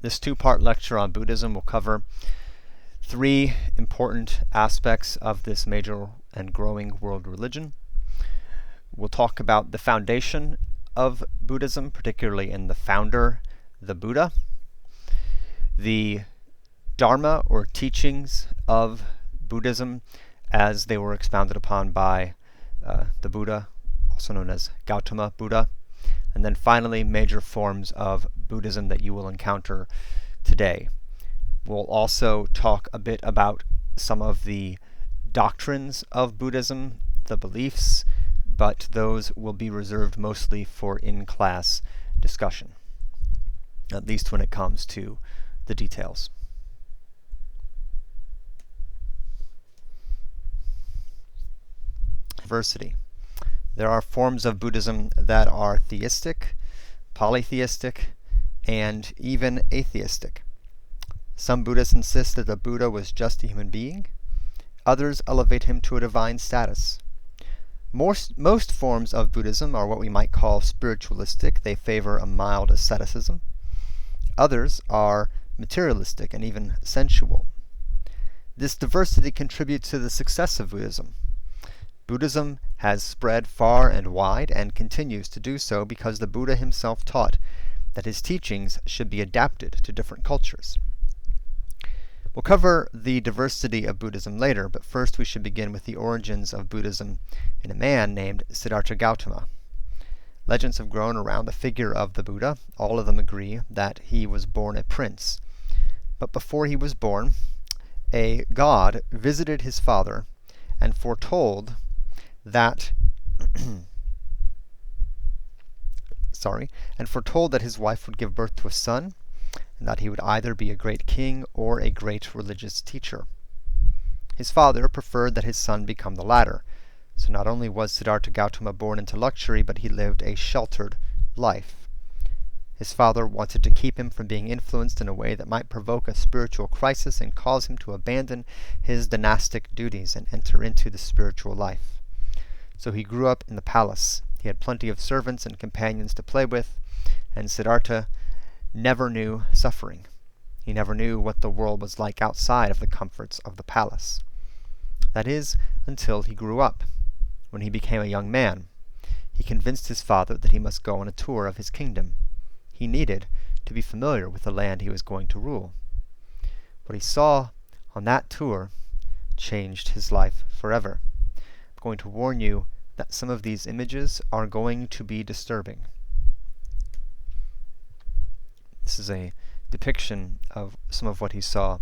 This two-part lecture on Buddhism will cover three important aspects of this major and growing world religion. We'll talk about the foundation of Buddhism, particularly in the founder, the Buddha, the Dharma or teachings of Buddhism as they were expounded upon by the Buddha, also known as Gautama Buddha, and then finally major forms of Buddhism that you will encounter today. We'll also talk a bit about some of the doctrines of Buddhism, the beliefs, but those will be reserved mostly for in-class discussion, at least when it comes to the details. Diversity. There are forms of Buddhism that are theistic, polytheistic, and even atheistic. Some Buddhists insist that the Buddha was just a human being. Others elevate him to a divine status. Most forms of Buddhism are what we might call spiritualistic. They favor a mild asceticism. Others are materialistic and even sensual. This diversity contributes to the success of Buddhism. Buddhism has spread far and wide and continues to do so because the Buddha himself taught that his teachings should be adapted to different cultures. We'll cover the diversity of Buddhism later, but first we should begin with the origins of Buddhism in a man named Siddhartha Gautama. Legends have grown around the figure of the Buddha. All of them agree that he was born a prince. But before he was born, a god visited his father and foretold that his wife would give birth to a son, and that he would either be a great king or a great religious teacher. His father preferred that his son become the latter, so not only was Siddhartha Gautama born into luxury, but he lived a sheltered life. His father wanted to keep him from being influenced in a way that might provoke a spiritual crisis and cause him to abandon his dynastic duties and enter into the spiritual life. So he grew up in the palace. He had plenty of servants and companions to play with, and Siddhartha never knew suffering. He never knew what the world was like outside of the comforts of the palace. That is, until he grew up. When he became a young man, he convinced his father that he must go on a tour of his kingdom. He needed to be familiar with the land he was going to rule. What he saw on that tour changed his life forever. I'm going to warn you that some of these images are going to be disturbing. This is a depiction of some of what he saw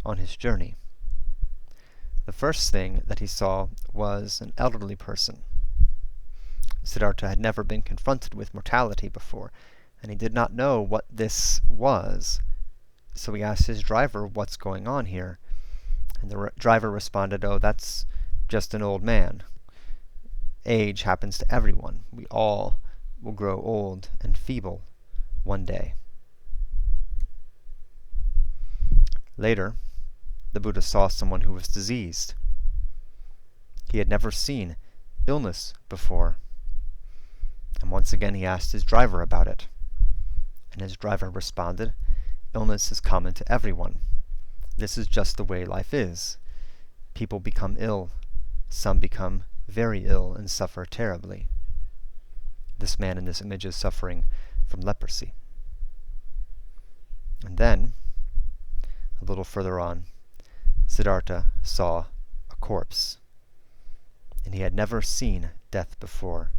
on his journey. The first thing that he saw was an elderly person. Siddhartha had never been confronted with mortality before, and he did not know what this was. So he asked his driver, "What's going on here?" And the driver responded, "Oh, that's just an old man. Age happens to everyone. We all will grow old and feeble one day." Later, the Buddha saw someone who was diseased. He had never seen illness before. And once again he asked his driver about it. And his driver responded, "Illness is common to everyone. This is just the way life is. People become ill. Some become very ill and suffer terribly." This man in this image is suffering from leprosy. And then, a little further on, Siddhartha saw a corpse. And he had never seen death before.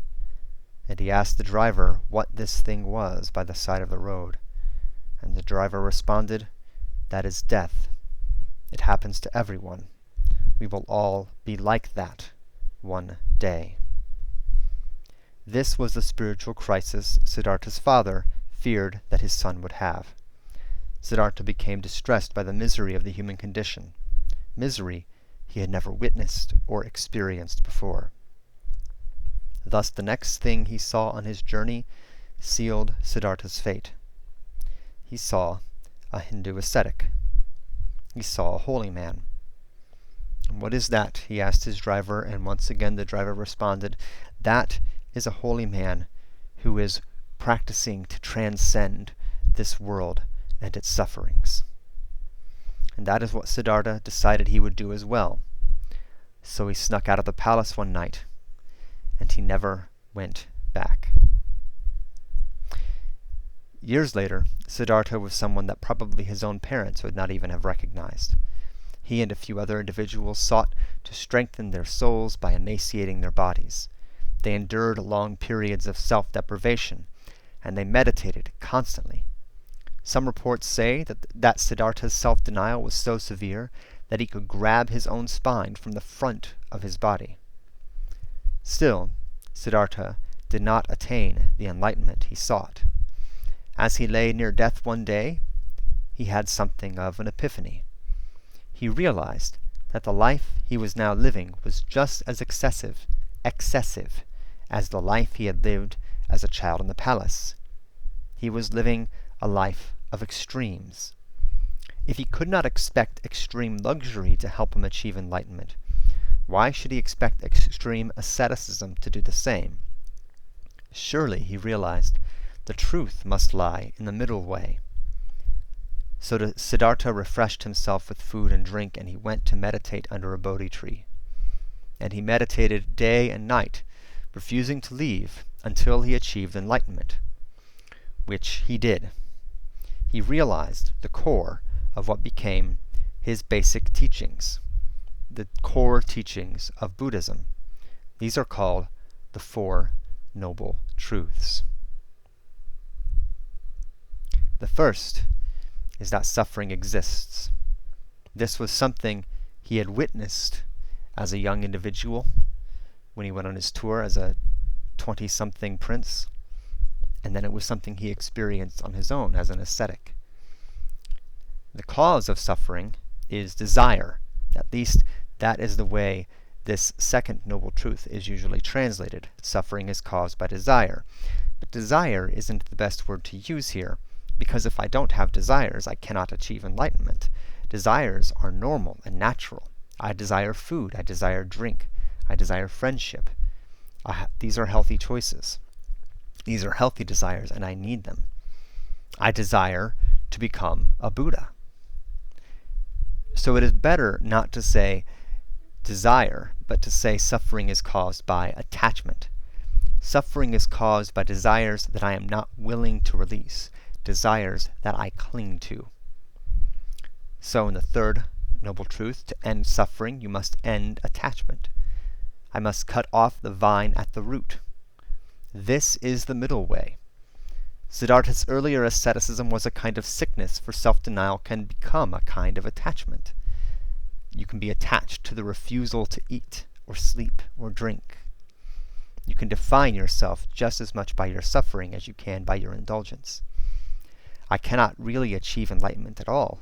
And he asked the driver what this thing was by the side of the road. And the driver responded, "That is death. It happens to everyone. We will all be like that one day." This was the spiritual crisis Siddhartha's father feared that his son would have. Siddhartha became distressed by the misery of the human condition, misery he had never witnessed or experienced before. Thus the next thing he saw on his journey sealed Siddhartha's fate. He saw a Hindu ascetic. He saw a holy man. "And what is that?" he asked his driver, and once again the driver responded, "That is a holy man who is practicing to transcend this world and its sufferings. And that is what Siddhartha decided he would do as well. So he snuck out of the palace one night, and he never went back. Years later, Siddhartha was someone that probably his own parents would not even have recognized. He and a few other individuals sought to strengthen their souls by emaciating their bodies. They endured long periods of self-deprivation, and they meditated constantly. Some reports say that Siddhartha's self-denial was so severe that he could grab his own spine from the front of his body. Still, Siddhartha did not attain the enlightenment he sought. As he lay near death one day, he had something of an epiphany. He realized that the life he was now living was just as excessive as the life he had lived as a child in the palace. He was living a life of extremes. If he could not expect extreme luxury to help him achieve enlightenment, why should he expect extreme asceticism to do the same? Surely, he realized, the truth must lie in the middle way. So Siddhartha refreshed himself with food and drink, and he went to meditate under a Bodhi tree. And he meditated day and night, refusing to leave until he achieved enlightenment, which he did. He realized the core of what became his basic teachings, the core teachings of Buddhism. These are called the Four Noble Truths. The first is that suffering exists. This was something he had witnessed as a young individual when he went on his tour as a 20-something prince, and then it was something he experienced on his own as an ascetic. The cause of suffering is desire. At least that is the way this second noble truth is usually translated. Suffering is caused by desire. But desire isn't the best word to use here, because if I don't have desires, I cannot achieve enlightenment. Desires are normal and natural. I desire food, I desire drink, I desire friendship. These are healthy choices. These are healthy desires, and I need them. I desire to become a Buddha. So it is better not to say desire, but to say suffering is caused by attachment. Suffering is caused by desires that I am not willing to release, desires that I cling to. So in the third noble truth, to end suffering, you must end attachment. I must cut off the vine at the root. This is the middle way. Siddhartha's earlier asceticism was a kind of sickness, for self-denial can become a kind of attachment. You can be attached to the refusal to eat, or sleep, or drink. You can define yourself just as much by your suffering as you can by your indulgence. I cannot really achieve enlightenment at all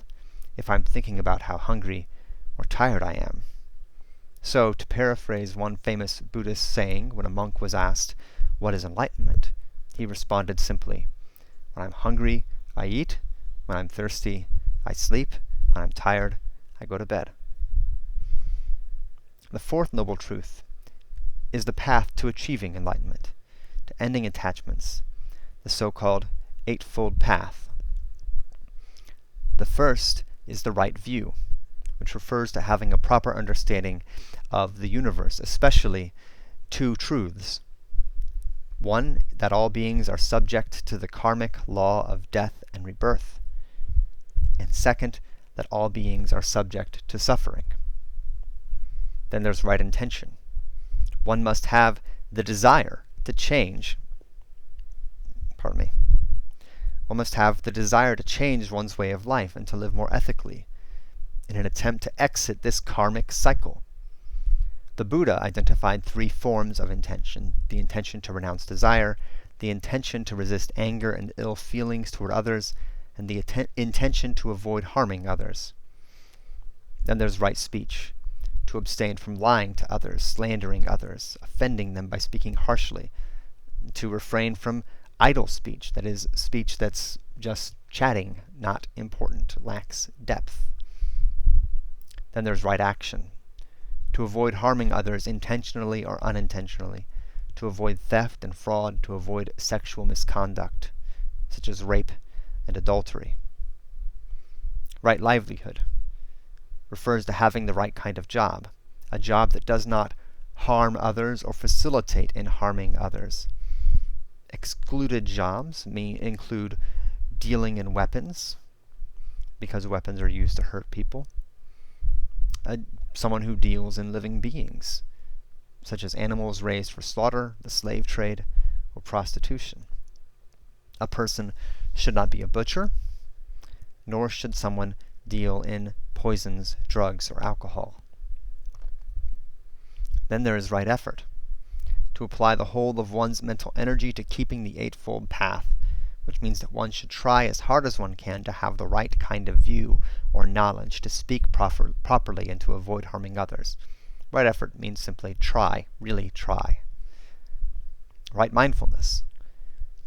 if I'm thinking about how hungry or tired I am. So, to paraphrase one famous Buddhist saying, when a monk was asked, "What is enlightenment?" he responded simply, "When I'm hungry, I eat. When I'm thirsty, I sleep. When I'm tired, I go to bed." The fourth noble truth is the path to achieving enlightenment, to ending attachments, the so-called Eightfold Path. The first is the right view, which refers to having a proper understanding of the universe, especially two truths. One, that all beings are subject to the karmic law of death and rebirth. And second, that all beings are subject to suffering. Then there's right intention. One must have the desire to change. One must have the desire to change one's way of life and to live more ethically, in an attempt to exit this karmic cycle. The Buddha identified three forms of intention: the intention to renounce desire, the intention to resist anger and ill feelings toward others, and the intention to avoid harming others. Then there's right speech, to abstain from lying to others, slandering others, offending them by speaking harshly, to refrain from idle speech, that is, speech that's just chatting, not important, lacks depth. Then there's right action, to avoid harming others intentionally or unintentionally, to avoid theft and fraud, to avoid sexual misconduct, such as rape and adultery. Right livelihood refers to having the right kind of job, a job that does not harm others or facilitate in harming others. Excluded jobs include dealing in weapons, because weapons are used to hurt people. Someone who deals in living beings, such as animals raised for slaughter, the slave trade, or prostitution. A person should not be a butcher, nor should someone deal in poisons, drugs, or alcohol. Then there is right effort, to apply the whole of one's mental energy to keeping the Eightfold Path, which means that one should try as hard as one can to have the right kind of view or knowledge, to speak properly and to avoid harming others. Right effort means simply try, really try. Right mindfulness,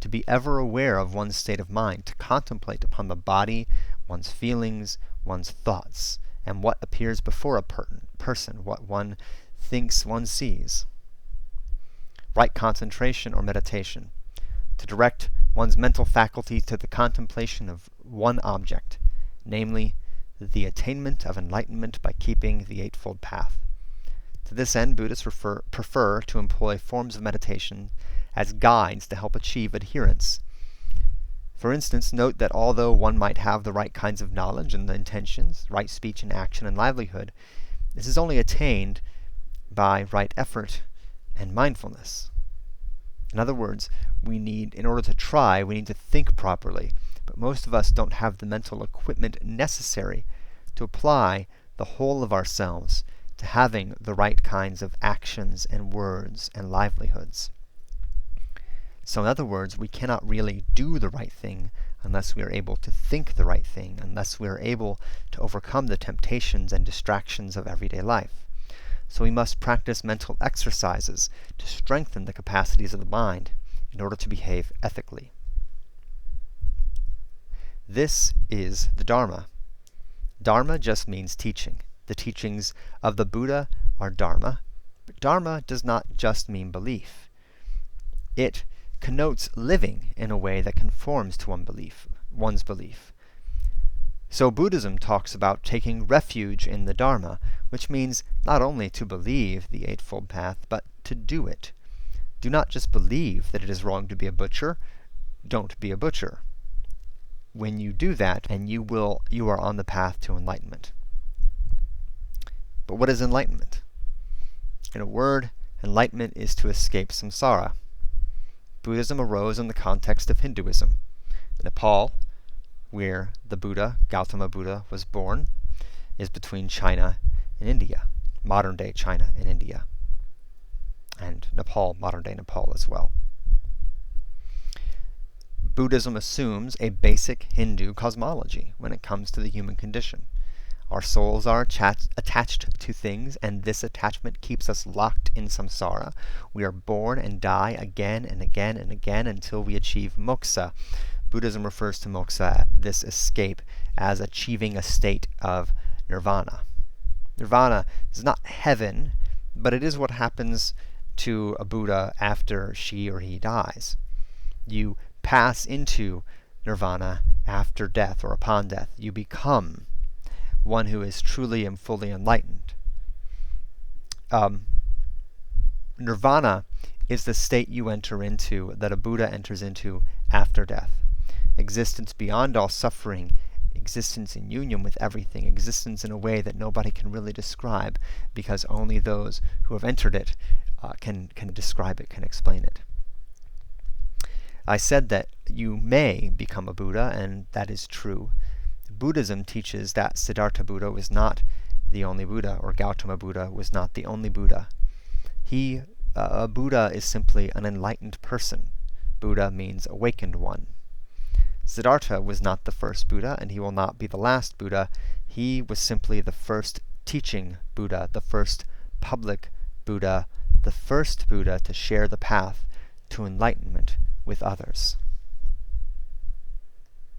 to be ever aware of one's state of mind, to contemplate upon the body, one's feelings, one's thoughts, and what appears before a person, what one thinks one sees. Right concentration or meditation, to direct one's mental faculty to the contemplation of one object, namely the attainment of enlightenment by keeping the Eightfold Path. To this end, Buddhists prefer to employ forms of meditation as guides to help achieve adherence. For instance, note that although one might have the right kinds of knowledge and the intentions, right speech and action and livelihood, this is only attained by right effort and mindfulness. In other words, in order to try, we need to think properly, but most of us don't have the mental equipment necessary to apply the whole of ourselves to having the right kinds of actions and words and livelihoods. So in other words, we cannot really do the right thing unless we are able to think the right thing, unless we are able to overcome the temptations and distractions of everyday life. So we must practice mental exercises to strengthen the capacities of the mind in order to behave ethically. This is the Dharma. Dharma just means teaching. The teachings of the Buddha are Dharma, but Dharma does not just mean belief. It connotes living in a way that conforms to one's belief. So Buddhism talks about taking refuge in the Dharma, which means not only to believe the Eightfold Path, but to do it. Do not just believe that it is wrong to be a butcher. Don't be a butcher. When you do that, and you are on the path to enlightenment. But what is enlightenment? In a word, enlightenment is to escape samsara. Buddhism arose in the context of Hinduism. Nepal, where the Buddha, Gautama Buddha, was born, is between China and India, modern-day China and India, and Nepal, modern-day Nepal as well. Buddhism assumes a basic Hindu cosmology when it comes to the human condition. Our souls are attached to things, and this attachment keeps us locked in samsara. We are born and die again and again and again until we achieve moksha. Buddhism refers to moksha, this escape, as achieving a state of nirvana. Nirvana is not heaven, but it is what happens to a Buddha after she or he dies. You pass into nirvana after death or upon death. You become one who is truly and fully enlightened. Nirvana is the state you enter into, that a Buddha enters into after death. Existence beyond all suffering, existence in union with everything, existence in a way that nobody can really describe, because only those who have entered it can describe it, can explain it. I said that you may become a Buddha, and that is true. Buddhism teaches that Siddhartha Buddha was not the only Buddha, or Gautama Buddha was not the only Buddha. A Buddha is simply an enlightened person. Buddha means awakened one. Siddhartha was not the first Buddha, and he will not be the last Buddha. He was simply the first teaching Buddha, the first public Buddha, the first Buddha to share the path to enlightenment with others.